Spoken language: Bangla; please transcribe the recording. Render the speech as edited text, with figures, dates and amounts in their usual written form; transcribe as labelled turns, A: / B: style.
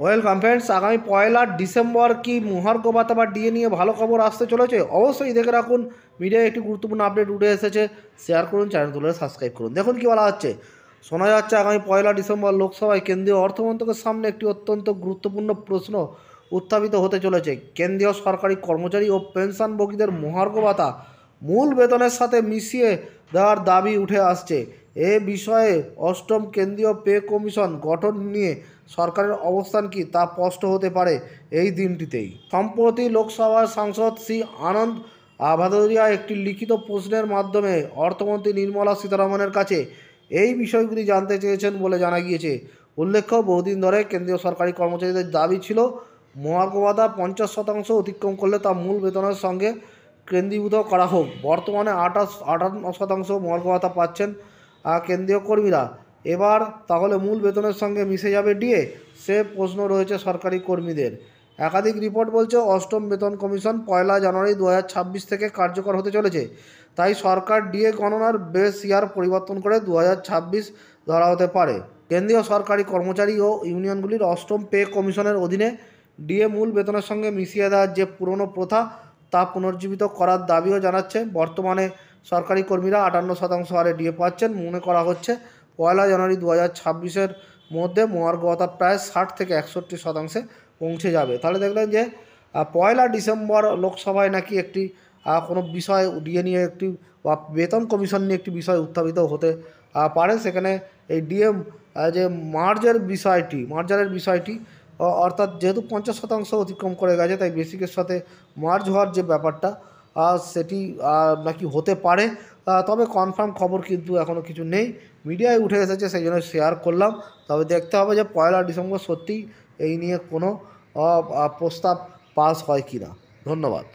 A: ওয়েলকাম ফ্রেন্ডস, আগামী 1 ডিসেম্বর কি মহার্ঘ ভাতা বা ডিএ নিয়ে ভালো খবর আসতে চলেছে? অবশ্যই দেখে রাখুন। মিডিয়ায় একটি গুরুত্বপূর্ণ আপডেট উঠে এসেছে। শেয়ার করুন, চ্যানেল তুলে সাবস্ক্রাইব করুন। দেখুন কি বলা হচ্ছে। শোনা যাচ্ছে আগামী 1 ডিসেম্বর লোকসভায় কেন্দ্রীয় অর্থমন্ত্রকের সামনে একটি অত্যন্ত গুরুত্বপূর্ণ প্রশ্ন উত্থাপিত হতে চলেছে। কেন্দ্রীয় সরকারি কর্মচারী ও পেনশনভোগীদের মহার্ঘ ভাতা মূল বেতনের সাথে মিশিয়ে দেওয়ার দাবি উঠে আসছে। এ বিষয়ে অষ্টম কেন্দ্রীয় পে কমিশন গঠন নিয়ে সরকারের অবস্থান কি তা স্পষ্ট হতে পারে এই দিনটিতেই। সম্প্রতি লোকসভার সাংসদ শ্রী আনন্দ ভাদোরিয়া একটি লিখিত প্রশ্নের মাধ্যমে অর্থমন্ত্রী নির্মলা সীতারামনের কাছে এই বিষয়গুলি জানতে চেয়েছেন বলে জানা গিয়েছে। উল্লেখ্য, বহুদিন ধরে কেন্দ্রীয় সরকারি কর্মচারীদের দাবি ছিল মহার্ঘ ভাতা 50% অতিক্রম করলে তা মূল বেতনের সঙ্গে কেন্দ্রীভূত করা হোক। বর্তমানে 58% মহার্ঘ ভাতা পাচ্ছেন কেন্দ্রীয় কর্মীরা। এবার তাহলে মূল বেতনের সঙ্গে মিশে যাবে ডিএ? সে প্রশ্ন রয়েছে সরকারি কর্মীদের। একাধিক রিপোর্ট বলছে অষ্টম বেতন কমিশন 1 জানুয়ারি 2026 থেকে কার্যকর হতে চলেছে। তাই সরকার ডিএ গণনার বেস ইয়ার পরিবর্তন করে 2026 ধরা হতে পারে। কেন্দ্রীয় সরকারি কর্মচারী ও ইউনিয়নগুলির অষ্টম পে কমিশনের অধীনে ডিএ মূল বেতনের সঙ্গে মিশিয়ে দেওয়ার যে পুরনো প্রথা তা পুনর্জীবিত করার দাবিও জানাচ্ছে। বর্তমানে সরকারি কর্মীরা 58% হারে ডিএ পাচ্ছেন। মনে করা হচ্ছে 1 জানুয়ারি 2026-এর মধ্যে মহার্ঘ ভাতা প্রায় 60 থেকে 61% পৌঁছে যাবে। তাহলে দেখলেন যে 1 ডিসেম্বর লোকসভায় নাকি একটি কোনো বিষয় ডিএ নিয়ে একটি বা বেতন কমিশন নিয়ে একটি বিষয় উত্থাপিত হতে পারে। সেখানে এই ডিএ যে মার্জারের বিষয়টি অর্থাৎ যেহেতু 50% অতিক্রম করে গেছে, তাই বেসিকের সাথে মার্জ হওয়ার যে ব্যাপারটা সেটি নাকি হতে পারে। তবে কনফার্ম খবর কিন্তু এখনও কিছু নেই, মিডিয়ায় উঠে এসেছে, সেই জন্য শেয়ার করলাম। তবে দেখতে হবে যে 1 ডিসেম্বর সত্যিই এই নিয়ে কোনো প্রস্তাব পাস হয় কি না। ধন্যবাদ।